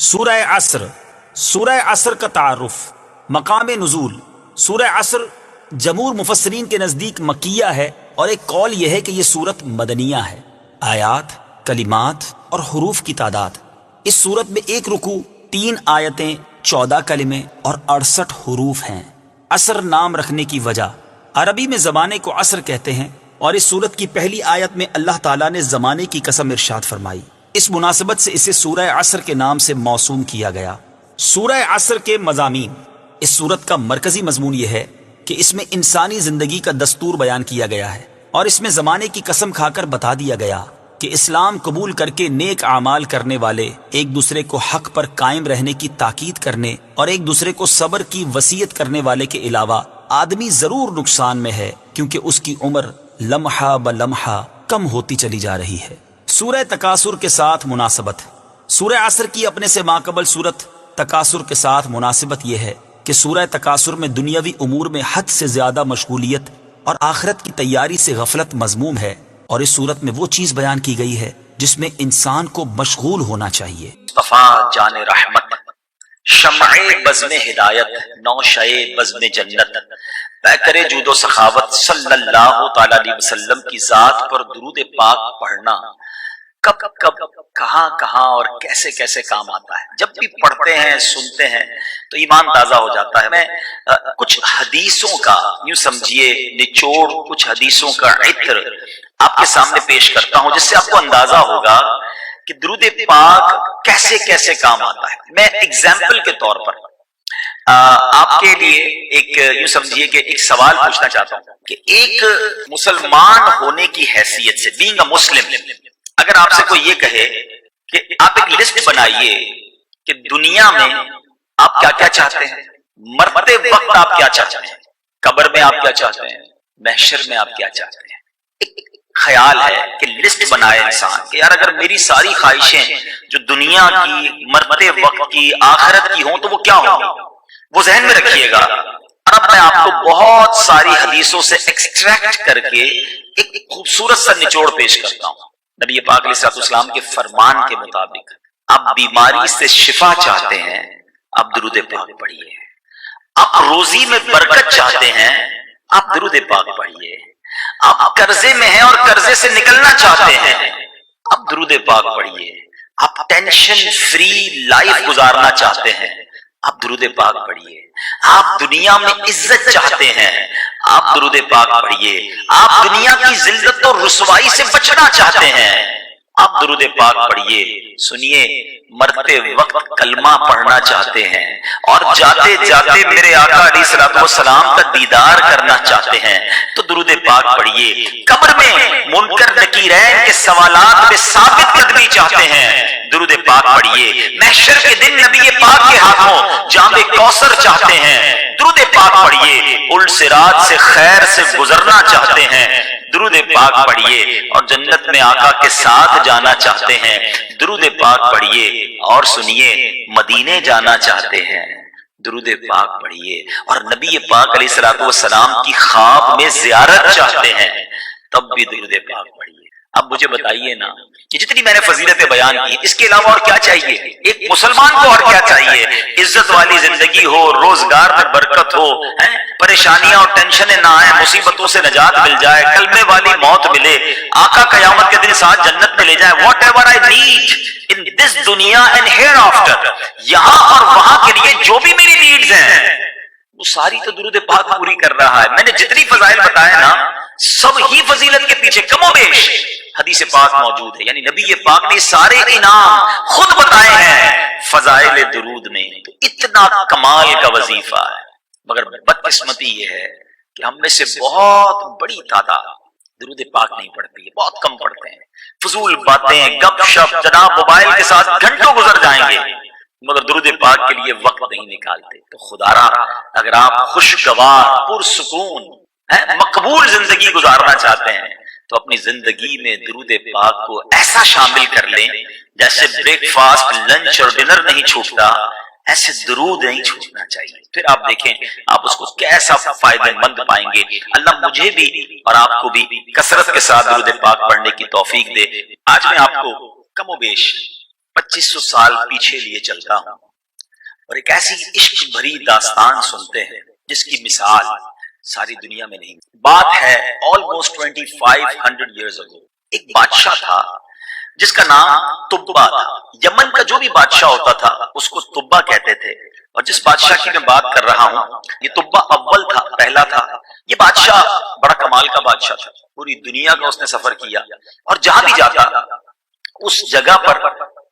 سورہ عصر. سورہ عصر کا تعارف. مقام نزول. سورہ عصر جمہور مفسرین کے نزدیک مکیہ ہے، اور ایک قول یہ ہے کہ یہ سورت مدنیہ ہے. آیات، کلمات اور حروف کی تعداد: اس سورت میں ایک رکوع، 3 آیتیں، 14 کلمے اور 68 حروف ہیں. عصر نام رکھنے کی وجہ: عربی میں زمانے کو عصر کہتے ہیں، اور اس سورت کی پہلی آیت میں اللہ تعالیٰ نے زمانے کی قسم ارشاد فرمائی. اس مناسبت سے اسے سورہ عصر کے نام سے موسوم کیا گیا. سورہ عصر کے مضامین. اس سورت کا مرکزی مضمون یہ ہے کہ اس میں انسانی زندگی کا دستور بیان کیا گیا ہے، اور اس میں زمانے کی قسم کھا کر بتا دیا گیا کہ اسلام قبول کر کے نیک اعمال کرنے والے ایک دوسرے کو حق پر قائم رہنے کی تاکید کرنے اور ایک دوسرے کو صبر کی وصیت کرنے والے کے علاوہ آدمی ضرور نقصان میں ہے، کیونکہ اس کی عمر لمحہ بلمحہ کم ہوتی چلی جا رہی ہے. سورہ تکاثر کے ساتھ مناسبت. سورہ عصر کی اپنے سے ماقبل سورت تکاثر کے ساتھ مناسبت یہ ہے کہ سورہ تکاثر میں دنیاوی امور میں حد سے زیادہ مشغولیت اور آخرت کی تیاری سے غفلت مذموم ہے، اور اس سورت میں وہ چیز بیان کی گئی ہے جس میں انسان کو مشغول ہونا چاہیے. مصطفیٰ جان رحمت، شمع بزم ہدایت، نوشہ بزم جنت، پیکر جود و سخاوت صلی اللہ تعالی علیہ وسلم کی ذات پر درود پاک پڑھنا کب کب کہاں کہاں اور کیسے کیسے کام آتا ہے. جب بھی پڑھتے ہیں سنتے ہیں تو ایمان تازہ ہو جاتا ہے. میں کچھ حدیثوں کا یوں سمجھیے نچوڑ، کچھ حدیثوں کا عطر آپ کے سامنے پیش کرتا ہوں، جس سے آپ کو اندازہ ہوگا کہ درود پاک کیسے کیسے کام آتا ہے. میں ایگزامپل کے طور پر آپ کے لیے ایک یوں سمجھیے کہ ایک سوال پوچھنا چاہتا ہوں کہ ایک مسلمان ہونے کی حیثیت سے، بینگ اے مسلم، اگر آپ سے کوئی یہ کہے کہ آپ ایک لسٹ بنائیے کہ دنیا میں آپ کیا کیا چاہتے ہیں، مرتے وقت آپ کیا چاہتے ہیں، قبر میں آپ کیا چاہتے ہیں، محشر میں آپ کیا چاہتے ہیں. ایک خیال ہے کہ لسٹ بنائے انسان کہ یار اگر میری ساری خواہشیں جو دنیا کی، مرتے وقت کی، آخرت کی ہوں تو وہ کیا ہوں. وہ ذہن میں رکھیے گا. اب میں آپ کو بہت ساری حدیثوں سے ایکسٹریکٹ کر کے ایک خوبصورت سا نچوڑ پیش کرتا ہوں. نبی پاک علیہ السلام کے فرمان کے مطابق آپ بیماری سے شفا چاہتے ہیں، آپ درود پاک پڑھیے. آپ روزی میں برکت چاہتے ہیں، آپ درود پاک پڑھیے. آپ قرضے میں ہیں اور قرضے سے نکلنا چاہتے ہیں، آپ درود پاک پڑھیے. آپ ٹینشن فری لائف گزارنا چاہتے ہیں، آپ درود پاک پڑھیے. آپ دنیا میں عزت چاہتے ہیں، آپ درود پاک پڑھیے. آپ دنیا کی ذلت اور رسوائی سے بچنا چاہتے ہیں، آپ درود پاک پڑھیے. سنیے، مرتے وقت کلمہ پڑھنا چاہتے ہیں اور جاتے جاتے میرے آقا علیہ الصلوۃ والسلام کا دیدار کرنا چاہتے ہیں تو درود پاک پڑھیے. قبر میں منکر نکیرین کے سوالات پہ ثابت قدمی چاہتے ہیں، درود پاک پڑھیے. محشر کے دن نبی پاک کے ہاتھوں جام کوثر چاہتے ہیں، درود پاک پڑھیے. الصراط سے خیر سے گزرنا چاہتے ہیں، درود پاک پڑھیے. اور جنت میں آقا کے ساتھ جانا چاہتے ہیں، درود پاک پڑھیے. اور سنیے، مدینے جانا چاہتے ہیں، درود پاک پڑھیے. اور نبی پاک علیہ الصلوۃ والسلام کی خواب میں زیارت چاہتے ہیں، تب بھی درود پاک پڑھیے. اب مجھے بتائیے نا کہ جتنی میں نے فضیلتیں بیان کی، اس کے علاوہ اور کیا چاہیے ایک مسلمان کو؟ اور کیا چاہیے؟ عزت والی زندگی ہو، روزگار میں برکت ہو، پریشانیاں اور ٹینشنیں نہ آئیں، مصیبتوں سے نجات مل جائے، کلمے والی موت ملے، آقا قیامت کے دن ساتھ جنت میں لے جائے. Whatever I need in this دنیا اینڈ ہیئر آفٹر، یہاں اور وہاں کے لیے جو بھی میری نیڈز ہیں وہ ساری تو درود پاک پوری کر رہا ہے. میں نے جتنی فضائل بتائے نا، سب ہی فضیلت کے پیچھے کم و بیش حدیث پاک موجود ہے. یعنی نبی پاک نے سارے انعام خود بتائے ہیں فضائل درود میں. تو اتنا کمال کا وظیفہ ہے، مگر بدقسمتی یہ ہے کہ ہم میں سے بہت بڑی تعداد درود پاک نہیں پڑھتی ہے، بہت کم پڑھتے ہیں. فضول باتیں، گپ شپ، جناب موبائل کے ساتھ گھنٹوں گزر جائیں گے مگر درود پاک کے لیے وقت نہیں نکالتے. تو خدا را اگر آپ خوشگوار، پرسکون، مقبول زندگی گزارنا چاہتے ہیں تو اپنی زندگی میں درود پاک کو ایسا شامل کر لیں جیسے بریک فاسٹ، لنچ اور ڈنر نہیں چھوٹتا، ایسے درود نہیں چھوٹنا چاہیے. پھر آپ دیکھیں آپ اس کو کیسا فائدہ مند پائیں گے. اللہ مجھے بھی اور آپ کو بھی کثرت کے ساتھ درود پاک پڑھنے کی توفیق دے. آج میں آپ کو کم و بیش 2500 سال پیچھے لیے چلتا ہوں اور ایک ایسی عشق بھری داستان سنتے ہیں جس کی مثال ساری دنیا میں نہیں. بات ہے almost 2500 years ago. ایک بادشاہ تھا جس کا نام تبا تھا. یمن کا جو بھی بادشاہ ہوتا تھا اس کو تبا کہتے تھے. اور جس بادشاہ کی میں بات کر رہا ہوں یہ تبا اول تھا، پہلا تھا. یہ بادشاہ بڑا کمال کا بادشاہ تھا. پوری دنیا کا اس نے سفر کیا اور جہاں بھی جاتا اس جگہ پر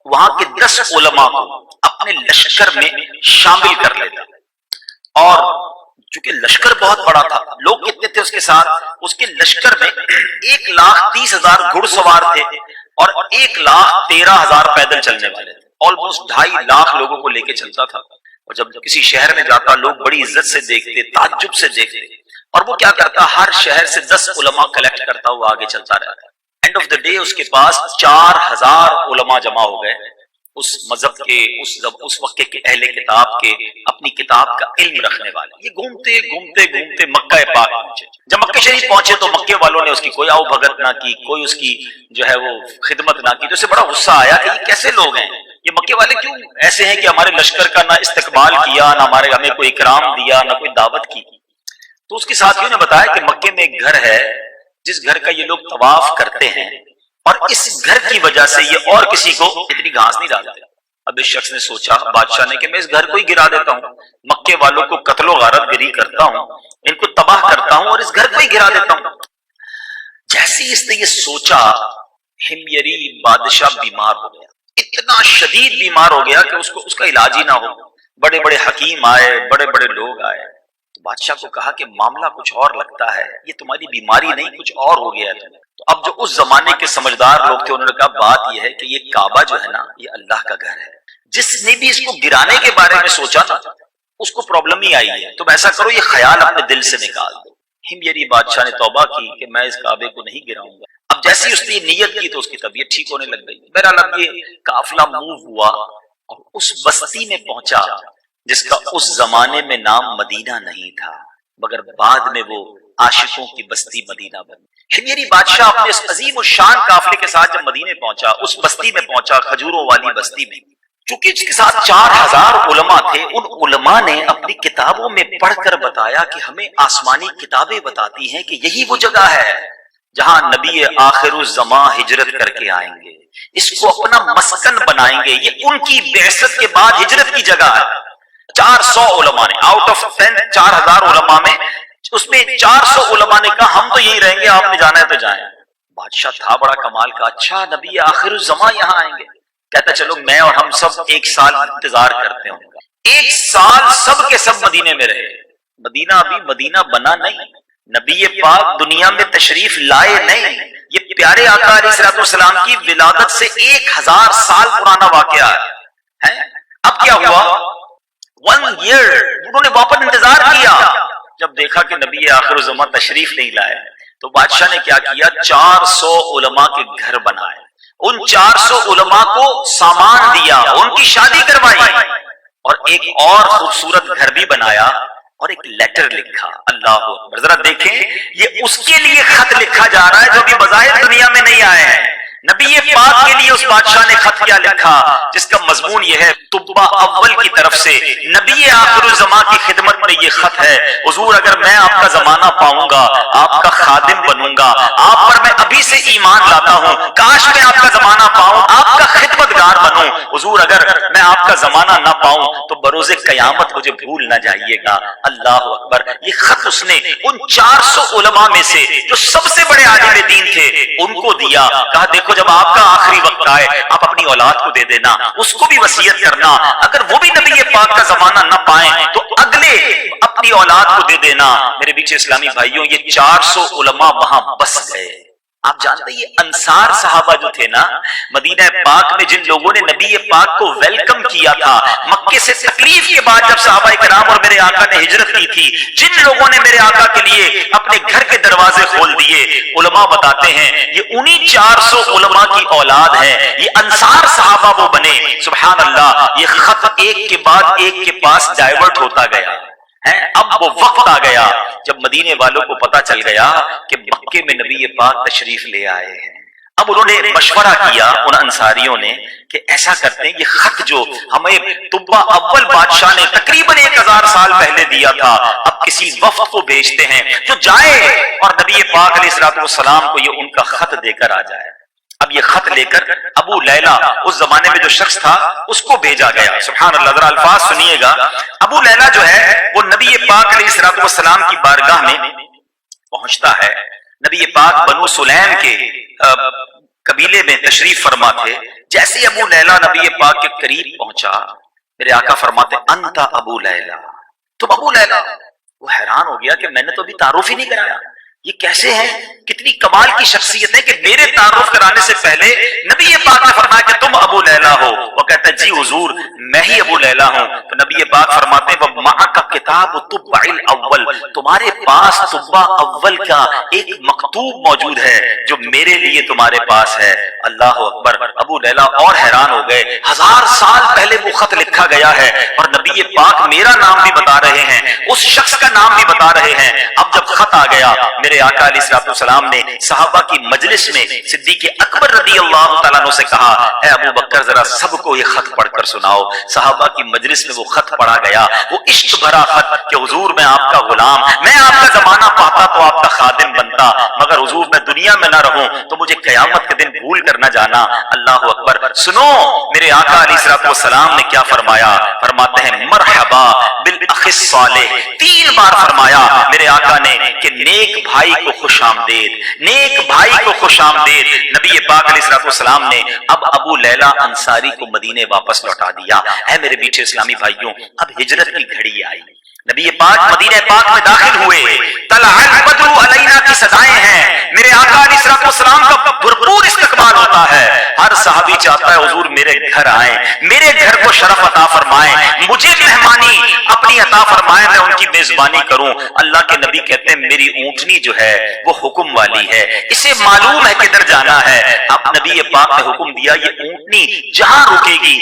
وہاں کے 10 علماء کو اپنے لشکر میں شامل کر لیتا. اور چونکہ لشکر بہت بڑا تھا، لوگ کتنے تھے اس کے ساتھ؟ اس کے لشکر میں 1,30,000 گھڑ سوار تھے اور 1,13,000 پیدل چلنے والے تھے. آلموسٹ 2.5 لاکھ لوگوں کو لے کے چلتا تھا. اور جب کسی شہر میں جاتا لوگ بڑی عزت سے دیکھتے، تعجب سے دیکھتے. اور وہ کیا کرتا؟ ہر شہر سے 10 علماء کلیکٹ کرتا ہوا آگے چلتا رہتا. اینڈ آف دا ڈے اس کے پاس 4,000 علماء جمع ہو گئے، اس مذہب کے، اس وقت کے اہل کتاب کے، اپنی کتاب کا علم رکھنے والے. یہ گھومتے گھومتے گھومتے مکہ پاک پہنچے. جب مکہ شریف پہنچے تو مکے والوں نے اس کی کوئی آؤ بھگت نہ کی، کوئی اس کی جو ہے وہ خدمت نہ کی. تو اسے بڑا غصہ آیا کہ یہ کیسے لوگ ہیں، یہ مکے والے کیوں ایسے ہیں کہ ہمارے لشکر کا نہ استقبال کیا، نہ ہمیں کوئی اکرام دیا، نہ کوئی دعوت کی. تو اس کے ساتھیوں نے بتایا کہ مکے میں ایک گھر ہے جس گھر کا یہ لوگ طواف کرتے ہیں اور اس گھر کی وجہ سے یہ اور کسی کو اتنی گھاس نہیں ڈالتے. اب اس شخص نے سوچا بادشاہ نے کہ میں اس گھر کو ہی گرا دیتا ہوں، مکے والوں کو قتل و غارت گری کرتا ہوں، ان کو تباہ کرتا ہوں اور اس گھر کو ہی گرا دیتا ہوں. جیسے ہی اس نے یہ سوچا ہمیری بادشاہ بیمار ہو گیا. اتنا شدید بیمار ہو گیا کہ اس کا علاج ہی نہ ہو. بڑے بڑے حکیم آئے، بڑے بڑے لوگ آئے. بادشاہ کو کہا کہ معاملہ کچھ اور لگتا ہے، یہ تمہاری بیماری نہیں، کچھ اور ہو گیا ہے. تو اب جو اس زمانے کے سمجھدار لوگ تھے انہوں نے کہا بات یہ ہے کہ یہ کعبہ جو ہے نا یہ اللہ کا گھر ہے. جس نے بھی اس کو گرانے کے بارے میں سوچا نا اس کو پرابلم ہی آئی ہے. تم ایسا کرو یہ خیال اپنے دل سے نکال دو. ہمیری بادشاہ نے توبہ کی کہ میں اس کعبے کو نہیں گراؤں گا. اب جیسے ہی اس نے یہ نیت کی تو اس کی طبیعت ٹھیک ہونے لگ گئی. بہرحال اب یہ قافلہ موو ہوا اور اس بستی میں پہنچا جس کا اس زمانے میں نام مدینہ نہیں تھا مگر بعد میں وہ عاشقوں کی بستی مدینہ بنی. ہمیری بادشاہ اپنے اس عظیم الشان قافلے کے ساتھ جب مدینے پہنچا، اس بستی میں پہنچا، کھجوروں والی بستی میں، چونکہ اس کے ساتھ 4,000 علماء تھے. ان علماء نے اپنی کتابوں میں پڑھ کر بتایا کہ ہمیں آسمانی کتابیں بتاتی ہیں کہ یہی وہ جگہ ہے جہاں نبی آخر الزماں ہجرت کر کے آئیں گے، اس کو اپنا مسکن بنائیں گے. یہ ان کی بعثت کے بعد ہجرت کی جگہ ہے. 400 علماء نے آؤٹ آف 10 4,000 علماء میں اس میں 400 علماء نے کہا ہم تو یہی رہیں گے، آپ نے جانا ہے تو جائیں. بادشاہ تھا بڑا کمال کا، اچھا نبی آخر الزماں یہاں آئیں گے. کہتا چلو میں اور ہم سب 1 سال انتظار کرتے ہیں. 1 سال سب کے سب مدینے میں رہے. مدینہ ابھی مدینہ بنا نہیں، نبی پاک دنیا میں تشریف لائے نہیں. یہ پیارے آقا علیہ الصلوۃ والسلام کی ولادت سے 1000 سال پرانا واقعہ ہے. اب کیا ہوا؟ 1 year انہوں نے واپس انتظار کیا. جب دیکھا کہ نبی آخر الزماں تشریف نہیں لائے تو بادشاہ نے کیا کیا؟ 400 علماء کے گھر بنائے. ان 400 علماء کو سامان دیا، ان کی شادی کروائی اور ایک اور خوبصورت گھر بھی بنایا اور ایک لیٹر لکھا. اللہ اکبر. ذرا دیکھیں یہ اس کے لیے خط لکھا جا رہا ہے جو بھی بظاہر دنیا میں نہیں آئے ہیں. نبی پاک کے لیے اس بادشاہ نے خط کیا لکھا جس کا مضمون یہ ہے تبا اول کی طرف سے نبی آخر الزماں کی خدمت میں یہ خط ہے. حضور اگر میں آپ کا زمانہ پاؤں گا، آپ کا خادم بنوں گا، آپ پر میں ابھی سے ایمان لاتا ہوں، کاش میں آپ کا زمانہ پاؤں، آپ کا خدمتگار بنوں. حضور اگر میں آپ کا زمانہ نہ پاؤں تو بروز قیامت مجھے بھول نہ جائیے گا. اللہ اکبر. یہ خط اس نے ان 400 علماء میں سے جو سب سے بڑے عالم دین تھے ان کو دیا. کہا دیکھو جب آپ کا آخری وقت آئے آپ اپنی اولاد کو دے دینا، اس کو بھی وصیت کرنا، اگر وہ بھی نبی پاک کا زمانہ نہ پائیں تو اگلے اپنی اولاد کو دے دینا. میرے بیچ اسلامی بھائیوں یہ 400 علماء وہاں بس گئے. آپ جانتے ہیں یہ انصار صحابہ جو تھے نا مدینہ پاک میں، جن لوگوں نے نبی پاک کو ویلکم کیا تھا مکے سے تکلیف کے بعد جب صحابہ کرام اور میرے آقا نے ہجرت کی تھی، جن لوگوں نے میرے آقا کے لیے اپنے گھر کے دروازے کھول دیے، علماء بتاتے ہیں یہ انہی 400 علماء کی اولاد ہے. یہ انصار صحابہ وہ بنے. سبحان اللہ. یہ خط ایک کے بعد ایک کے پاس ڈائیورٹ ہوتا گیا. اب وہ وقت آ گیا جب مدینے والوں کو پتا چل گیا کہ مکے میں نبی پاک تشریف لے آئے ہیں. اب انہوں نے مشورہ کیا ان انصاریوں نے کہ ایسا کرتے ہیں، یہ خط جو ہمیں طبا اول بادشاہ نے تقریباً 1000 سال پہلے دیا تھا، اب کسی وفد کو بھیجتے ہیں جو جائے اور نبی پاک علیہ الصلوۃ والسلام کو یہ ان کا خط دے کر آ جائے۔ اب یہ خط لے کر ابو لیلہ، اس زمانے میں جو شخص تھا، اس کو بھیجا گیا۔ سبحان اللہ، ذرا الفاظ سنیے گا۔ ابو لیلہ جو ہے وہ نبی پاک علیہ الصلوۃ والسلام کی بارگاہ میں پہنچتا ہے۔ نبی پاک بنو سلیم کے قبیلے میں تشریف فرما تھے۔ جیسے ابو لیلہ نبی پاک کے قریب پہنچا، میرے آقا فرماتے انت ابو لیلہ، تم ابو لیلہ۔ وہ حیران ہو گیا کہ میں نے تو ابھی تعارف ہی نہیں کرایا، یہ کیسے ہیں؟ کتنی کمال کی شخصیت ہے کہ میرے تعارف کرانے سے پہلے نبی پاک نے فرمایا کہ تم ابو لیلہ ہو۔ وہ کہتا ہے جی حضور میں ہی ابو لیلہ ہوں۔ تو نبی پاک فرماتے ہیں وَمَعَكَ كِتَابُ طُبَّعِ الْأَوَّلِ، تمہارے پاس طبع اول کا ایک مکتوب موجود ہے جو میرے لیے تمہارے پاس ہے۔ اللہ اکبر۔ ابو لیلہ اور حیران ہو گئے، 1000 سال پہلے وہ خط لکھا گیا ہے اور نبی پاک میرا نام بھی بتا رہے ہیں، اس شخص کا نام بھی بتا رہے ہیں۔ اب جب خط آ گیا، میرے آقا علیہ الصلوۃ والسلام نے صحابہ کی مجلس میں صدیق اکبر رضی اللہ تعالیٰ عنہ سے کہا اے ابو بکر ذرا سب کو یہ خط پڑھ کر سناؤ۔ صحابہ کی مجلس میں وہ خط پڑھا گیا، وہ عشق بھرا خط کہ حضور میں آپ کا غلام، میں آپ کا زمانہ پاتا تو آپ کا خادم بنتا، مگر حضور میں دنیا میں نہ رہوں تو مجھے قیامت کے دن بھول کر نہ جانا۔ اللہ اکبر۔ سنو میرے آقا علیہ الصلوۃ والسلام نے کیا فرمایا، فرماتے ہیں مرحبا بالاخ الصالح، 3 بار فرمایا میرے آقا نے کہ نیک بھائی کو خوش آمدید، نیک بھائی کو خوش آمدید۔ نبی پاک علیہ الصلوۃ والسلام نے اب ابو لیلہ انصاری کو مدینے واپس لوٹا دیا۔ اے میرے میٹھے اسلامی بھائیوں، اب ہجرت کی گھڑی آئی، نبی پاک مدینہ پاک میں داخل ہوئے، طلع البدر علینا کی صدائیں ہیں، میرے آقا علیہ الصلوۃ والسلام کا بھرپور استقبال ہوتا ہے۔ ہر صحابی چاہتا ہے حضور میرے گھر آئیں، میرے گھر کو شرف عطا فرمائیں، مجھے مہمانی اپنی عطا فرمائیں، میں ان کی میزبانی کروں۔ اللہ کے نبی کہتے ہیں میری اونٹنی جو ہے وہ حکم والی ہے، اسے معلوم ہے کدھر جانا ہے۔ اب نبی پاک نے حکم دیا یہ اونٹنی جہاں رکے گی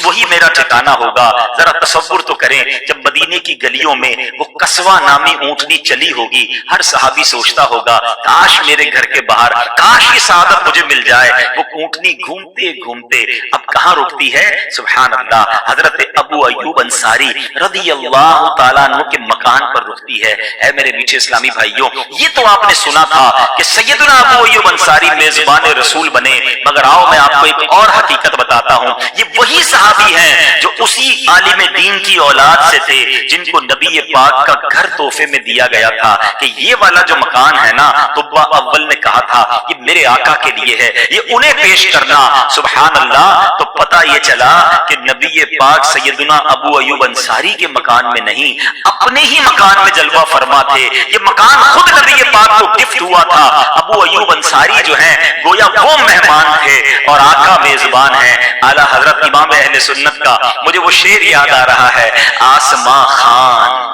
وہی میرا ٹھکانہ ہوگا۔ ذرا تصور تو کریں جب مدینے کی گلیوں میں وہ قصوہ نامی اونٹنی چلی ہوگی، ہر صحابی سوچتا ہوگا کاش میرے گھر کے باہر، کاش یہ سعادت مجھے مل جائے۔ وہ اونٹنی گھومتے گھومتے اب کہاں رکتی ہے؟ سبحان اللہ، حضرت ابو ایوب انصاری رضی اللہ تعالیٰ عنہ کے مکان پر رکتی ہے۔ اے میرے میٹھے اسلامی بھائیوں، یہ تو آپ نے سنا تھا کہ سیدنا ابو ایوب انصاری میزبان رسول بنے، مگر آؤ میں آپ کو ایک اور حقیقت بتاتا ہوں۔ یہ وہی صحابی ہیں جو اسی عالم دین کی اولاد سے تھے جن کو نبی پاک کا گھر تحفے میں دیا گیا تھا کہ یہ والا جو مکان ہے نا، طبع اول نے کہا تھا یہ میرے آقا کے لیے ہے، یہ انہیں پیش کرنا۔ سبحان اللہ۔ تو پتہ یہ چلا کہ نبی پاک سیدنا ابو ایوب انصاری کے مکان میں نہیں، اپنے ہی مکان میں جلوہ فرما تھے۔ یہ مکان خود نبی پاک کو گفٹ ہوا تھا۔ ابو ایوب انصاری جو ہیں گویا وہ مہمان تھے اور آقا میزبان ہیں۔ اعلیٰ حضرت امام اہل سنت کا مجھے وہ شعر یاد آ رہا ہے، آسماں خان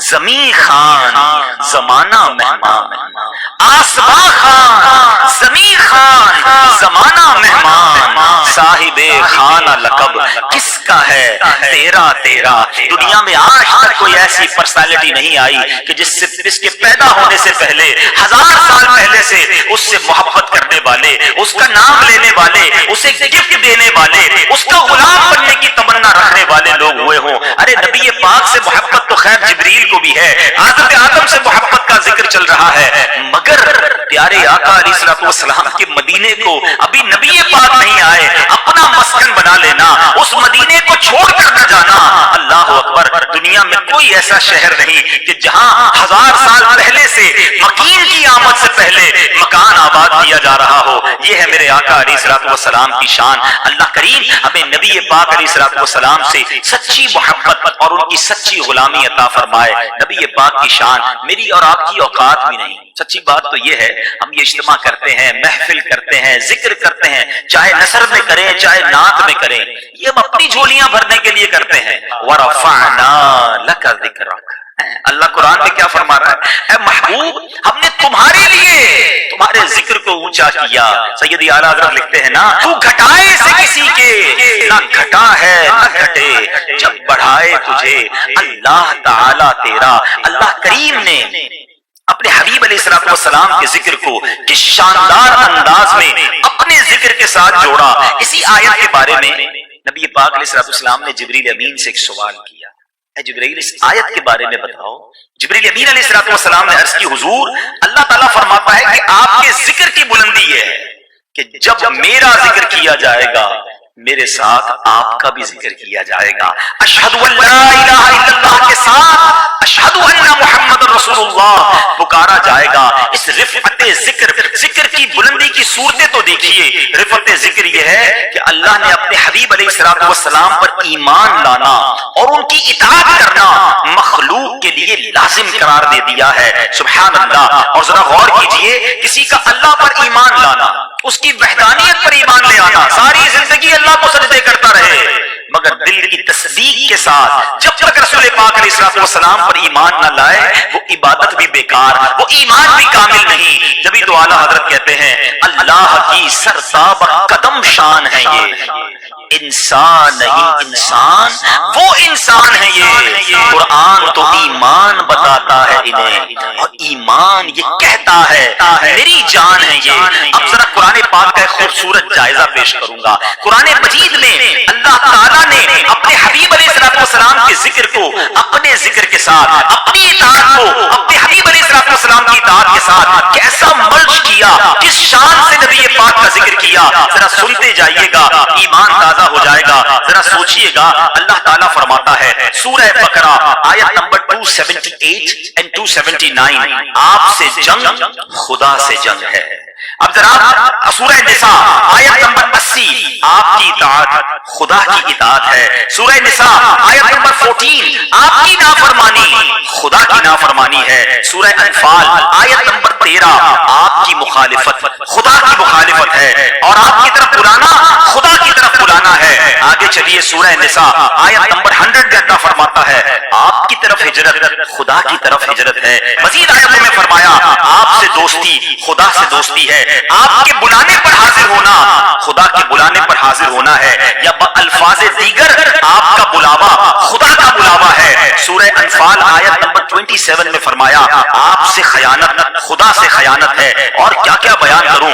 زمین خان زمانہ مہمان، آسماں خان زمین خان زمانہ مہمان، صاحب خانہ لقب کس کا ہے تیرا تیرا۔ دنیا میں آج تک کوئی ایسی پرسنالٹی نہیں آئی کہ جس کے پیدا ہونے سے پہلے 1000 سال پہلے سے اس سے محبت کرنے والے، اس کا نام لینے والے، اسے گفٹ دینے والے، اس کا غلام بننے کی تمنا رکھنے والے لوگ ہوئے ہوں۔ ارے نبی پاک سے محبت تو خیر جبریل کو بھی ہے، حضرت آدم سے محبت کا ذکر چل رہا ہے، مگر پیارے آقا علیہ الصلوۃ والسلام کے مدینے کو ابھی نبی پاک نہیں آئے، اپنا مسکن بنا لینا، اس مدینے کو چھوڑ کر نہ جانا۔ اللہ اکبر۔ دنیا میں کوئی ایسا شہر نہیں کہ جہاں 1000 سال پہلے سے مکین کی آمد سے پہلے مکان آباد کیا جا رہا ہو۔ یہ ہے میرے آقا علیہ الصلوۃ والسلام کی شان۔ اللہ کریم ہمیں نبی پاک علیہ الصلوۃ والسلام سے سچی محبت اور ان کی سچی غلامی عطا فرمائے۔ نبی پاک کی شان میری اور آپ کی اوقات بھی نہیں۔ سچی بات تو یہ ہے ہم یہ اجتماع کرتے ہیں، محفل کرتے ہیں، ذکر کرتے ہیں، چاہے نثر میں کریں چاہے نعت میں کریں، یہ ہم اپنی جھولیاں بھرنے کے لیے کرتے ہیں۔ وَرَفَعْنَا لَكَ ذِكْرَكَ، اللہ قرآن میں کیا فرما رہا ہے؟ اے محبوب ہم نے تمہارے لیے تمہارے ذکر کو اونچا کیا۔ سیدی اعلیٰ حضرت لکھتے ہیں نا، تو گھٹائے سے کسی کے نہ گھٹا ہے نہ گھٹے، جب بڑھائے تجھے اللہ تعالی تیرا۔ اللہ کریم نے اپنے حبیب علیہ الصلوۃ والسلام کے ذکر کو کس شاندار انداز میں اپنے ذکر کے ساتھ جوڑا. اسی آیت کے بارے میں نبی پاک علیہ الصلوۃ والسلام نے جبریل امین سے ایک سوال کیا، اے جبریل اس آیت کے بارے میں بتاؤ. جبریل امین علیہ الصلوۃ والسلام نے عرض کی حضور اللہ تعالیٰ فرماتا ہے کہ آپ کے ذکر کی بلندی یہ ہے کہ جب میرا ذکر کیا جائے گا میرے ساتھ آپ کا بھی ذکر کیا جائے گا. اشہد ان لا الہ الا اللہ کے ساتھ اشہد ان محمد رسول اللہ پکارا جائے گا. اس رفعت ذکر کی بلندی کی صورتیں تو دیکھیے. رفعت ذکر یہ ہے کہ اللہ نے اپنے حبیب علیہ الصلوۃ والسلام پر ایمان لانا اور ان کی اطاعت کرنا مخلوق کے لیے لازم قرار دے دیا ہے. سبحان اللہ. اور ذرا غور کیجئے، کسی کا اللہ پر ایمان لانا، اس کی وحدانیت پر ایمان لے آنا، ساری زندگی اللہ کو سجدے کرتا رہے مگر دل کی تصدیق کے ساتھ جب تک رسول پاک علیہ الصلوۃ والسلام پر ایمان نہ لائے وہ عبادت بھی بیکار، وہ ایمان بھی کامل نہیں. جبھی تو اعلیٰ حضرت کہتے ہیں اللہ کی سرتاب قدم شان ہے یہ انسان نہیں انسان وہ انسان ہے یہ. قرآن تو ایمان بتاتا ہے انہیں اور ایمان یہ کہتا ہے میری جان ہے یہ. اب ذرا قرآن پاک کا ایک خوبصورت جائزہ پیش کروں گا. قرآن مجید میں اللہ تعالیٰ نے اپنے حبیب علیہ الصلوۃ والسلام کے ذکر کو اپنے ذکر کے ساتھ، اپنی اطاعت کو اپنے حبیب علیہ الصلوۃ والسلام کی اطاعت کے ساتھ کیسا مرج کیا، کس شان سے نبی پاک کا ذکر کیا. ذرا سنتے جائیے گا، ایمان تازہ ہو جائے گا. ذرا سوچئے گا، اللہ تعالیٰ فرماتا ہے سورہ بقرہ آیت نمبر 278 and 279 آپ سے جنگ خدا سے جنگ ہے. اب ذرا سورہ نساء آیت نمبر 80 آپ کی اطاعت خدا کی اطاعت ہے. سورہ نساء آیت نمبر 14 آپ کی نافرمانی خدا کی نافرمانی ہے. سورہ انفال آیت نمبر 13 آپ کی مخالفت خدا کی مخالفت ہے اور آپ کی طرف بلانا خدا کی طرف بلانا ہے. آگے چلیے سورہ نساء آیت نمبر 100 میں اللہ فرماتا ہے آپ کی طرف ہجرت خدا کی طرف ہجرت ہے. مزید آیتوں میں فرمایا آپ سے دوستی خدا سے دوستی ہے. آپ کے بلانے پر حاضر ہونا خدا کے بلانے پر حاضر ہونا ہے، یا الفاظ دیگر آپ کا بلاوا خدا کا بلاوا ہے. سورہ انفال آیت نمبر 27 میں فرمایا آپ سے خیانت خدا سے خیانت ہے. اور کیا کیا بیان کروں.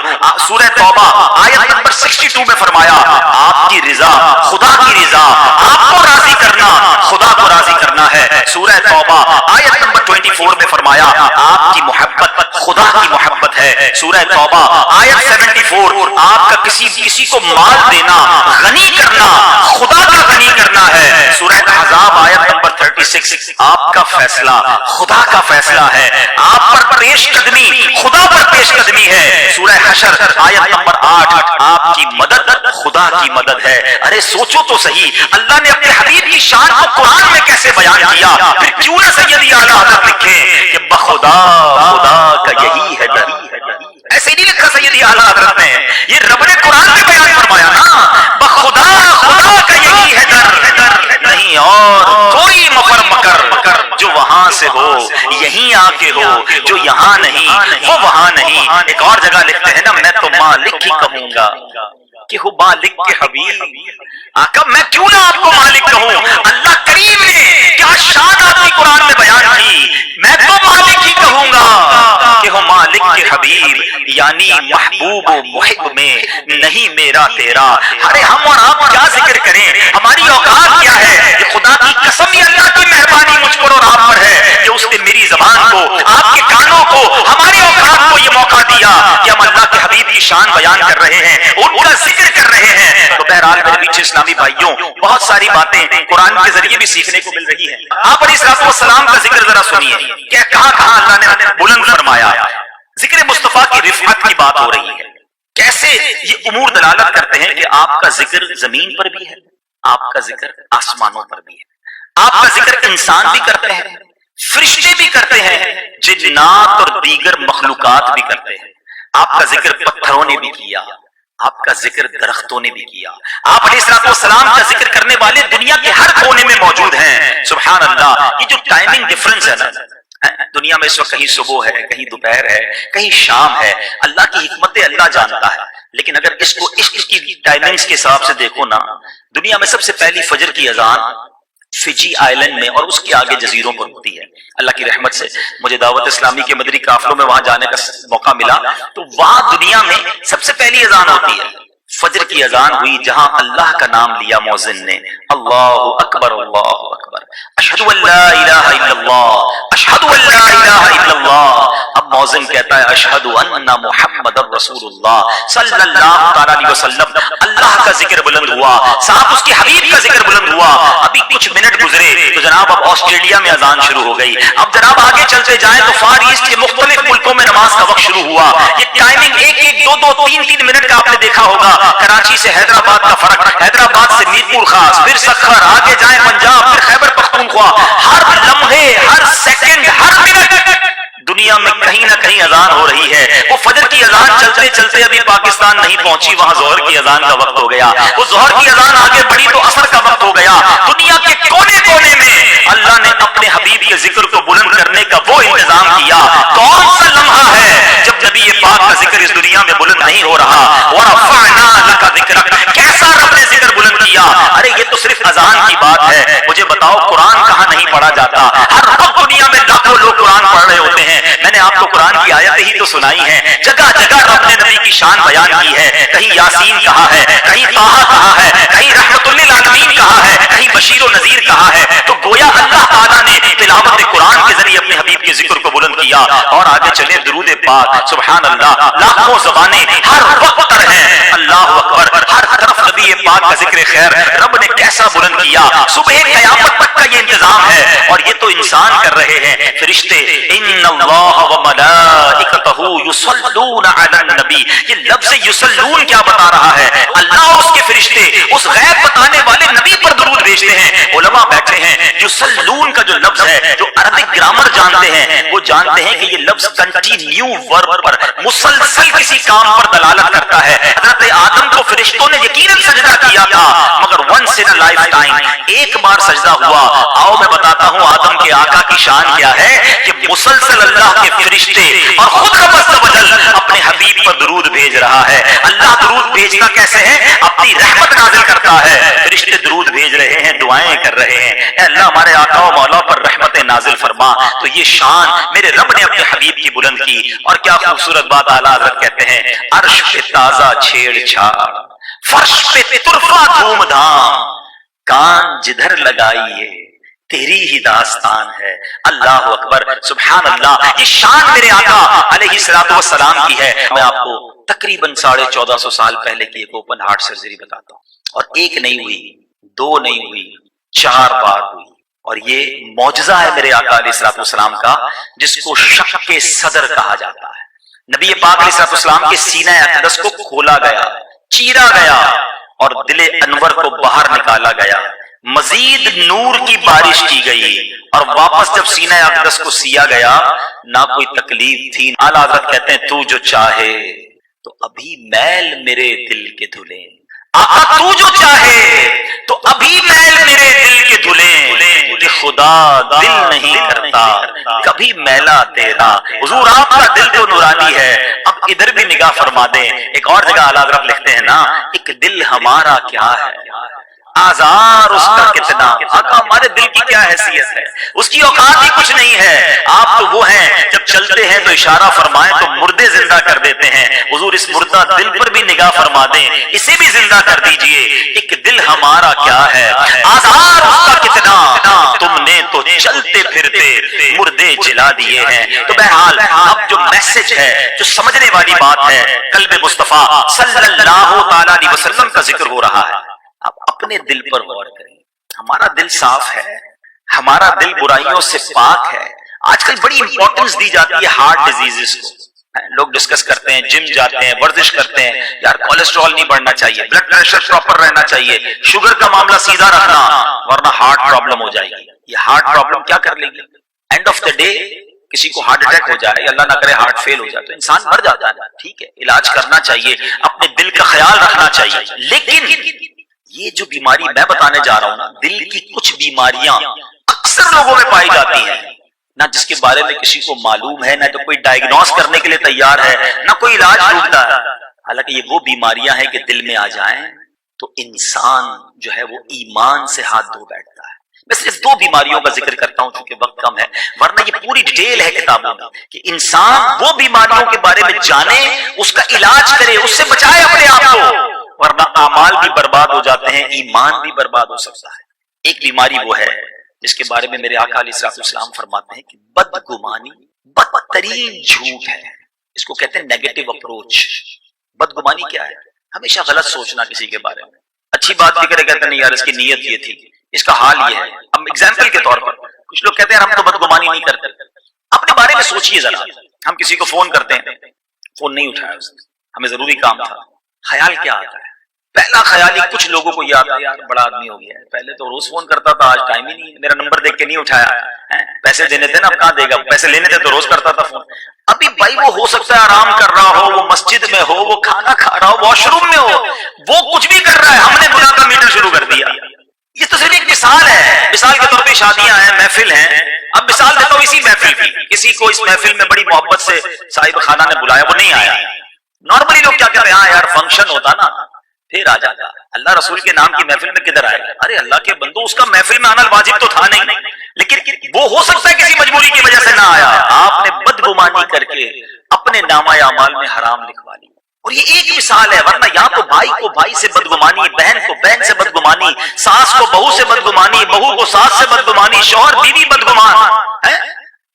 سورہ توبہ آیت نمبر 62 میں فرمایا آپ کی رضا خدا کی رضا، آپ کو راضی کرنا خدا کو راضی کرنا ہے. سورہ توبہ آیت نمبر 24 میں فرمایا آپ کی محبت خدا کی محبت ہے. سورہ توبہ آیت 74 آپ کا کسی کو مال دینا غنی کرنا خدا کا غنی کرنا ہے. سورہ احزاب آیت نمبر 36 آپ کا فیصلہ خدا کا فیصلہ ہے، آپ پر پیش قدمی خدا پر پیش قدمی ہے. سورہ حشر آیت نمبر 8 آپ کی مدد خدا کی مدد ہے. ارے سوچو تو صحیح، اللہ نے اپنے حبیب کی شان کو قرآن میں کیسے بیان کیا. پھر کیوں نہ سیدی اعلیٰ حضرت لکھیں کہ بخدا خدا کا یہی ہے در. ایسے نہیں لکھا سیدی اعلیٰ حضرت نے، یہ رب نے قرآن میں بیان فرمایا نا بخدا خدا کا یہی ہے در، نہیں اور کوئی مفر مکر جو وہاں سے ہو یہیں آ کے ہو، جو یہاں نہیں وہ وہاں نہیں. ایک اور جگہ لکھتے ہیں نا میں تو مالک ہی کہوں گا کہ ہو مالک کے حبیب. آقا میں کیوں نہ آپ کو مالک کہوں. اللہ کریم نے کیا شان آپ کی قرآن میں بیان کی، میں تو مالک ہی کہوں گا کہ ہو مالک کے حبیب، یعنی محبوب و محب میں نہیں میرا تیرا. ارے ہم اور آپ کیا ذکر کریں، ہماری اوقات کیا ہے. یہ خدا کی قسم یہ اللہ کی مہربانی مجھ پر اور آپ پر ہے کہ اس نے میری زبان کو آپ کے کانوں کو ہماری اوقات کو یہ موقع دیا کہ ہم اللہ کے حبیب کی شان بیان کر رہے ہیں، ان کا ذکر کر رہے ہیں. تو بہرحال میرے پیچھے اسلامی بھائیوں بہت ساری باتیں قرآن کے ذریعے بھی سیکھنے کو مل رہی ہیں. آپ علیہ الصلوۃ والسلام کا ذکر ذرا سنیے کہ کہاں کہاں اللہ نے بلند فرمایا. ذکر مصطفیٰ کی رفعت کی بات ہو رہی ہے. کیسے یہ امور دلالت کرتے ہیں کہ آپ کا ذکر زمین پر بھی ہے، آپ کا ذکر آسمانوں پر بھی ہے، آپ کا ذکر انسان بھی کرتے ہیں، فرشتے بھی کرتے ہیں، جنات اور دیگر مخلوقات بھی کرتے ہیں. آپ کا ذکر پتھروں نے بھی کیا، آپ کا ذکر درختوں نے بھی کیا. آپ علیہ الصلوۃ والسلام کا ذکر کرنے والے دنیا کے ہر کونے میں موجود ہیں. سبحان اللہ. یہ جو ٹائمنگ ڈفرنس ہے نا دنیا میں اس وقت کہیں صبح ہے کہیں دوپہر ہے کہیں شام ہے، اللہ کی حکمت اللہ جانتا ہے. لیکن اگر اس کو عشق کی ٹائمنگز کے حساب سے دیکھو نا، دنیا میں سب سے پہلی فجر کی اذان فجی آئلینڈ میں اور اس کے آگے جزیروں پر ہوتی ہے. اللہ کی رحمت سے مجھے دعوت اسلامی کے مدنی قافلوں میں وہاں جانے کا موقع ملا تو وہاں دنیا میں سب سے پہلی اذان ہوتی ہے. فجر کی اذان ہوئی جہاں اللہ کا نام لیا مؤذن نے, اللہ اکبر اللہ اکبر, اشہد ان لا الہ الا اللہ, اشہد ان لا الہ الا اللہ. اب مؤذن کہتا ہے اشہد ان محمد رسول اللہ صلی اللہ تعالی علیہ وسلم. اللہ کا ذکر بلند ہوا, صاحب اس کے حبیب کا ذکر بلند ہوا. ابھی کچھ منٹ گزرے تو جناب اب آسٹریلیا میں اذان شروع ہو گئی. اب جناب آگے چلتے جائیں تو فار ایسٹ کے مختلف ملکوں میں نماز کا وقت شروع ہوا. یہ ٹائمنگ ایک ایک دو دو تین تین منٹ کا آپ نے دیکھا ہوگا. کراچی سے حیدرآباد کا فرق, حیدرآباد سے میر پور خاص, پھر سکھر, آگے جائیں پنجاب, پھر خیبر پختونخوا. ہر لمحے, ہر سیکنڈ, ہر منٹ دنیا میں کہیں نہ کہیں اذان ہو رہی ہے. وہ فجر کی اذان چلتے چلتے ابھی پاکستان نہیں پہنچی, وہاں ظہر کی اذان کا وقت ہو گیا. وہ ظہر کی اذان آگے بڑھی تو عصر کا وقت ہو گیا. دنیا کے کونے کونے میں اللہ نے اپنے حبیب کے ذکر کو بلند کرنے کا وہ انتظام کیا. کون سا لمحہ ہے جب نبی پاک کا ذکر اس دنیا میں بلند نہیں ہو رہا؟ وَرَفَعْنَا لَكَ ذِكْرَكَ, کیسا رب نے ذکر بلند کیا. ارے یہ تو صرف اذان کی بات ہے, مجھے بتاؤ قرآن کہاں نہیں پڑھا جاتا؟ ہر وقت دنیا میں لاکھوں لوگ قرآن پڑھ رہے ہوتے ہیں. میں نے آپ کو قرآن کی آیتیں ہی تو سنائی ہیں, جگہ جگہ رب نے نبی کی شان بیان کی ہے. کہیں یاسین کہا ہے, کہیں طٰہٰ کہا ہے, کہیں رحمت للعالمین کہا ہے, کہیں بشیر و نذیر کہا ہے. تو گویا اللہ تعالیٰ نے تلاوت قرآن کے ذریعے اپنے حبیب کے ذکر کو بلند کیا. اور آگے چلے درود پاک, سبحان اللہ, لاکھوں زبانیں ہر وقت پر ہیں, اللہ اکبر, ہر طرف نبی پاک کا ذکر خیر رب نے کیسا بلند کیا. صبح قیامت تک کا یہ انتظام ہے, اور یہ تو انسان کر رہے ہیں. فرشتے ان اللہ وملائکتہ یصلون علی النبی, یہ لفظ یصلون کیا بتا رہا ہے؟ اللہ اور اس کے فرشتے اس غیب بتانے والے نبی پر درود بھیجتے ہیں. علماء بیٹھے ہیں, یصلون کا جو لفظ ہے, جو عربک گرامر جانتے ہیں وہ جانتے ہیں کہ یہ لفظ کنٹینیو ورب پر, مسلسل کسی کام پر دلالت کرتا ہے. حضرت آدم کو فرشتوں نے یقیناً سجدہ کیا تھا, مگر ونس ان لائف ٹائم, ایک بار سجدہ ہوا. آؤ میں بتاتا ہوں آدم کے آقا کی شان کیا ہے کہ مسلسل اللہ کے فرشتے اور خود رب عز و جل اپنے حبیب پر درود بھیج رہا ہے. اللہ درود بھیجتا کیسے ہے؟ اپنی رحمت نازل کرتا ہے. فرشتے درود بھیج رہے ہیں, دعائیں کر رہے ہیں, اے اللہ ہمارے آقا و مولا پر رحمت نازل فرما. تو یہ شان میرے رب نے اپنے حبیب کی بلند کی. اور کیا خوبصورت بات اعلیٰ حضرت کہتے ہیں, عرش پہ تازہ چھیڑ چھاڑ, فرش پہ طرفہ دھوم دھام, کان جدھر لگائیے تیری ہی داستان ہے. اللہ اکبر, سبحان اللہ. یہ شان میرے آقا علیہ الصلوۃ والسلام کی ہے. میں آپ کو تقریباً 1450 سال پہلے کی ایک اوپن ہارٹ سرجری بتاتا ہوں, اور ایک نہیں ہوئی, دو نہیں ہوئی, 4 بار ہوئی. اور یہ معجزہ ہے میرے آقا علیہ الصلوۃ والسلام کا, جس کو شق کے صدر کہا جاتا ہے. نبی پاک علیہ الصلوۃ والسلام کے سینہ اقدس کو کھولا گیا, چیرا گیا, اور دل انور کو باہر نکالا گیا. مزید نور کی بارش کی گئی, اور واپس جب سینہ اقدس کو سیا گیا نہ کوئی تکلیف تھی. اعلیٰ حضرت کہتے ہیں تو جو چاہے تو ابھی میل میرے دل کے دھلیں, آقا تو جو چاہے تو ابھی میل میرے دل کے دھلیں, کہ خدا دل نہیں کرتا کبھی میلا تیرا. حضور آپ کا دل تو نورانی ہے. اب ادھر بھی نگاہ فرما دیں, ایک اور جگہ اعلیٰ حضرت لکھتے ہیں نا, ایک دل ہمارا کیا ہے, آزار اس کا کتنا. آقا ہمارے دل کی کیا حیثیت ہے, اس کی اوقات ہی کچھ نہیں ہے. آپ تو وہ ہیں جب چلتے ہیں تو اشارہ فرمائیں تو مردے زندہ کر دیتے ہیں. حضور اس مردہ دل پر بھی نگاہ فرما دیں, اسے بھی زندہ کر دیجئے. ایک دل ہمارا کیا ہے, آزار اس کا کتنا, تم نے تو چلتے پھرتے مردے جلا دیے ہیں. تو بہرحال اب جو میسج ہے, جو سمجھنے والی بات ہے, قلب مصطفیٰ صلی اللہ تعالی علیہ وسلم کا ذکر ہو رہا ہے. اب اپنے دل پر غور کریں. ہمارا دل صاف ہے, ہمارا دل برائیوں سے پاک ہے. آج کل بڑی امپورٹنس دی جاتی ہے ہارٹ ڈیزیزز کو. لوگ ڈسکس کرتے ہیں, جم جاتے ہیں, ورزش کرتے ہیں, یار کولیسٹرول نہیں بڑھنا چاہیے, بلڈ پریشر پراپر رہنا چاہیے, شوگر کا معاملہ سیدھا رکھنا, ورنہ ہارٹ پرابلم ہو جائے گی. یہ ہارٹ پرابلم کیا کر لے گی؟ اینڈ آف دا ڈے کسی کو ہارٹ اٹیک ہو جائے, یا اللہ نہ کرے ہارٹ فیل ہو جائے, تو انسان مر جاتا ہے. ٹھیک ہے, علاج کرنا چاہیے, اپنے دل کا خیال رکھنا چاہیے. لیکن یہ جو بیماری میں بتانے جا رہا ہوں نا, دل کی کچھ بیماریاں اکثر لوگوں میں پائی جاتی ہیں, نہ جس کے بارے میں کسی کو معلوم ہے, نہ تو کوئی ڈائگنوز کرنے کے لیے تیار ہے, نہ کوئی علاج ڈھونڈتا ہے. حالانکہ یہ وہ بیماریاں ہیں کہ دل میں آ جائیں تو انسان جو ہے وہ ایمان سے ہاتھ دھو بیٹھتا ہے. میں صرف 2 بیماریوں کا ذکر کرتا ہوں چونکہ وقت کم ہے، ورنہ یہ پوری ڈیٹیل ہے کتابوں میں کہ انسان وہ بیماریوں کے بارے میں جانے، اس کا علاج کرے، اس سے بچائے اپنے آپ کو، ورنہ اعمال بھی برباد ہو جاتے ہیں، ایمان بھی برباد ہو سکتا ہے۔ ایک بیماری وہ ہے جس کے بارے میں میرے آقا علیہ الصلوۃ والسلام فرماتے ہیں کہ بدگمانی بدترین جھوٹ ہے، اس کو کہتے ہیں نیگیٹو اپروچ۔ بدگمانی کیا ہے؟ ہمیشہ غلط سوچنا کسی کے بارے میں، اچھی بات بھی کرے کہتے نہیں یار اس کی نیت یہ تھی، اس کا حال یہ ہے۔ اب ایگزامپل کے طور پر کچھ لوگ کہتے ہیں ہم تو بدگمانی نہیں کرتے، اپنے بارے میں سوچئے ذرا، ہم کسی کو فون کرتے ہیں، فون نہیں اٹھایا اس نے، ہمیں ضروری کام تھا، خیال کیا آتا ہے؟ پہلا خیال ہی کچھ لوگوں کو یہ آتا ہے یار بڑا آدمی ہو گیا ہے، پہلے تو روز فون کرتا تھا، آج ٹائم ہی نہیں ہے، میرا نمبر دیکھ کے نہیں اٹھایا، پیسے دینے تھے نا، اب کہاں دے گا، پیسے لینے تھے تو روز کرتا تھا فون۔ ابھی بھائی وہ ہو سکتا ہے آرام کر رہا ہو، وہ مسجد میں ہو، وہ کھانا کھا رہا ہو، واش روم میں ہو، وہ کچھ بھی کر رہا ہے، ہم نے گناہ کا میٹر شروع کر دیا۔ یہ تو صرف ایک مثال ہے، مثال کے طور پہ شادیاں ہیں، محفل ہیں، اب مثال دیتا ہوں اسی محفل کی، کسی کو اس محفل میں بڑی محبت سے صاحب خانہ نے بلایا، وہ نہیں آیا، نارملی لوگ کیا کہتے ہیں ہاں یار فنکشن ہوتا نا پھر آ جاتا، اللہ رسول کے نام کی محفل میں کدھر آئے؟ ارے اللہ کے بندو، اس کا محفل میں آنا واجب تو تھا نہیں، لیکن وہ ہو سکتا ہے کسی مجبوری کی وجہ سے نہ آیا، آپ نے بدگمانی کر کے اپنے نامہ اعمال میں حرام لکھوا لی۔ اور یہ ایک مثال ہے، ورنہ یہاں تو بھائی کو بھائی سے بدگمانی، بہن کو بہن سے بدگمانی، ساس کو بہو سے بدگمانی، بہو کو ساس سے بدگمانی، شوہر بیوی بدگمان ہے۔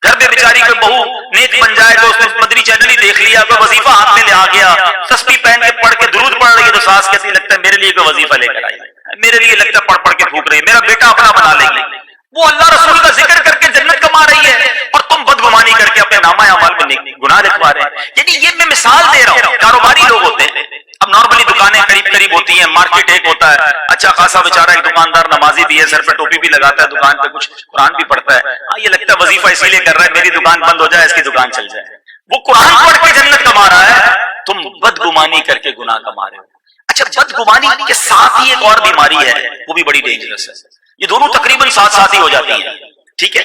گھر میں بیچاری کوئی بہو نیک بن جائے تو اس نے مدنی چینل ہی دیکھ لیا، کوئی وظیفہ ہاتھ میں لے آ گیا، تسبیح پہن کے پڑھ کے درود پڑھ رہی ہے تو ساس کیسی لگتا ہے میرے لیے کوئی وظیفہ لے کر آئی ہے، میرے لیے لگتا ہے پڑھ پڑھ کے پھونک رہی ہے، میرا بیٹا اپنا بنا لے گی، وہ اللہ رسول کا ذکر کر کے جنت کما رہی ہے اور تم بدگمانی کر کے اپنے نامہ اعمال میں گناہ لکھوا رہے ہیں۔ یعنی یہ میں مثال دے رہا ہوں، کاروباری لوگ ہوتے ہیں، اب نارملی دکانیں قریب قریب ہوتی ہیں، مارکیٹ ایک ہوتا ہے، اچھا خاصا بیچارہ ایک دکاندار نمازی بھی ہے، سر پہ ٹوپی بھی لگاتا ہے، دکان پہ کچھ قرآن بھی پڑھتا ہے، ہاں یہ لگتا ہے وظیفہ اسی لیے کر رہا ہے میری دکان بند ہو جائے اس کی دکان چل جائے، وہ قرآن پڑھ کے جنت کما رہا ہے، تم بدگمانی کر کے گناہ کما رہے ہو۔ اچھا بدگمانی کے ساتھ ہی ایک اور بیماری ہے، وہ بھی بڑی ڈینجرس ہے، یہ دونوں تقریباً ساتھ ساتھ ہی ہو جاتی ہیں، ٹھیک ہے،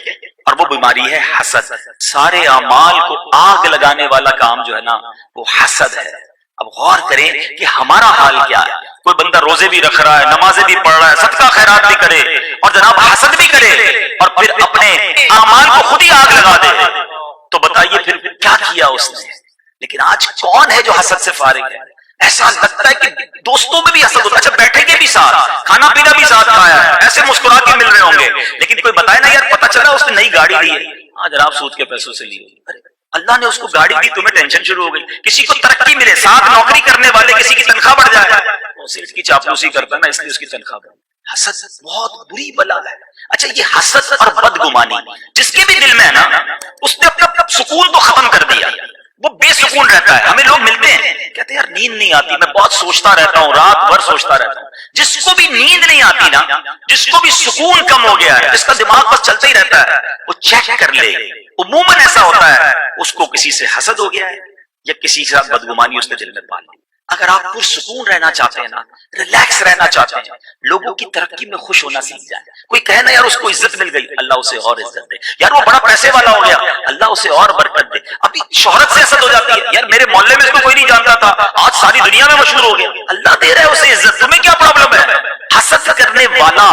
اور وہ بیماری ہے حسد۔ سارے اعمال کو آگ لگانے والا کام جو ہے نا وہ حسد ہے۔ اب غور کریں کہ ہمارا حال کیا ہے، کوئی بندہ روزے بھی رکھ رہا ہے، نمازیں بھی پڑھ رہا ہے، صدقہ خیرات بھی کرے اور جناب حسد بھی کرے اور پھر اپنے اعمال کو خود ہی آگ لگا دے، تو بتائیے پھر کیا کیا اس نے؟ لیکن آج کون ہے جو حسد سے فارغ ہے؟ ایسا لگتا ہے کہ دوستوں میں بھی حسد ہوتا ہے، اچھا بیٹھے گے بھی ساتھ، کھانا پینا بھی ساتھ کھایا ہے، ایسے مسکرا کے مل رہے ہوں گے، لیکن کوئی بتائے نا یار پتہ چلا اس نے نئی گاڑی لی ہے، ہاں جناب سود کے پیسوں سے لی، اللہ نے اس کو گاڑی دی، تمہیں ٹینشن شروع ہو گئی۔ کسی کو ترقی ملے، ساتھ نوکری کرنے والے کسی کی تنخواہ بڑھ جائے، وہ صرف کی چاپلوسی کرتا ہے نا اس لیے اس کی تنخواہ بڑھ۔ حسد بہت بری بلا ہے۔ اچھا یہ حسد اور بدگمانی جس کے بھی دل میں ہے نا، اس نے اپنا سکون تو ختم کر دیا، وہ بے سکون رہتا ہے۔ ہمیں لوگ ملتے ہیں کہتے ہیں یار نیند نہیں آتی، میں بہت سوچتا رہتا ہوں، رات بھر سوچتا رہتا ہوں۔ جس کو بھی نیند نہیں آتی نا، جس کو بھی سکون کم ہو گیا ہے، جس کا دماغ بس چلتا ہی رہتا ہے، وہ چیک کر لے، عموماً ایسا ہوتا ہے اس کو کسی سے حسد ہو گیا ہے یا کسی کے ساتھ بدگمانی اس نے دل میں پال لی۔ اگر آپ پرسکون رہنا چاہتے ہیں نا، ریلیکس رہنا چاہتے ہیں، لوگوں کی ترقی میں خوش ہونا سیکھ جائیں۔ کوئی کہے نا یار اس کو عزت مل گئی، اللہ اسے اور عزت دے، یار وہ بڑا پیسے والا ہو گیا، اللہ اسے اور برکت دے۔ ابھی شہرت سے حسد ہو جاتی ہے، یار میرے محلے میں اس کو کوئی نہیں جانتا تھا، آج ساری دنیا میں مشہور ہو گیا، اللہ دے رہا ہے اسے عزت، تمہیں کیا پرابلم ہے؟ حسد کرنے والا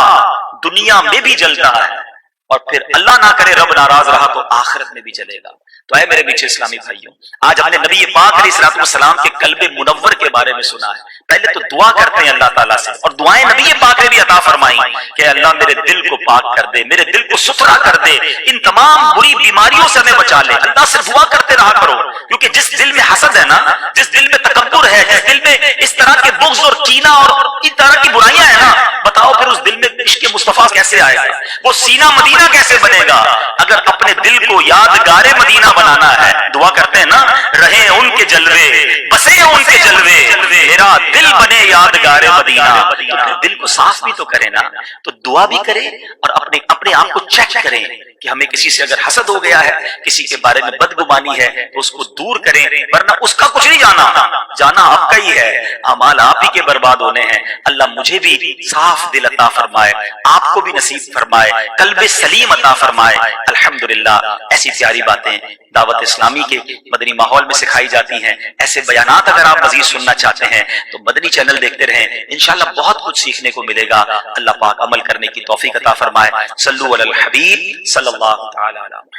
دنیا میں بھی جلتا ہے اور پھر اللہ نہ کرے رب ناراض رہا تو آخرت میں بھی جلے گا۔ تو اے میرے میٹھے اسلامی بھائیوں، آج ہم نے نبی پاک علیہ الصلوۃ والسلام کے قلب منور کے بارے میں سنا ہے۔ پہلے تو دعا کرتے ہیں اللہ تعالیٰ سے، اور دعائیں نبی پاک نے بھی عطا فرمائی کہ اللہ میرے دل کو پاک کر دے، میرے دل کو ستھرا کر دے، ان تمام بری بیماریوں سے ہمیں بچا لے۔ اللہ سے دعا کرتے رہا کرو، کیونکہ جس دل میں حسد ہے نا، جس دل میں تکبر ہے، جس دل میں اس طرح کے بغض اور کینہ اور اس طرح کی برائیاں ہیں نا، بتاؤ پھر اس دل میں عشق مصطفیٰ کیسے آئے گا؟ وہ سینہ مدینہ کیسے بنے گا؟ اگر اپنے دل کو یادگار مدینہ بنانا ہے، دعا کرتے ہیں نا، رہیں ان کے جلوے، بسے ان کے جلوے، میرا دل بنے یادگار مدینہ۔ تو پھر دل کو صاف بھی تو کرے نا، تو دعا بھی کرے اور اپنے آپ کو چیک کریں کہ ہمیں کسی سے اگر حسد ہو گیا ہے، کسی کے بارے میں بدگمانی ہے تو اس کو دور کریں، ورنہ اس کا کچھ نہیں جانا آپ کا واقعی ہے اعمال آپ ہی کے برباد ہونے ہیں. اللہ مجھے بھی صاف دل عطا فرمائے, آپ کو بھی نصیب فرمائے, قلب سلیم عطا فرمائے. الحمدللہ ایسی پیاری باتیں دعوت اسلامی کے مدنی ماحول میں سکھائی جاتی ہیں. ایسے بیانات اگر آپ مزید سننا چاہتے ہیں تو مدنی چینل دیکھتے رہیں, انشاءاللہ بہت کچھ سیکھنے کو ملے گا. اللہ پاک عمل کرنے کی توفیق عطا فرمائے. صلو علی الحبیب صلی اللہ تعالی علیہ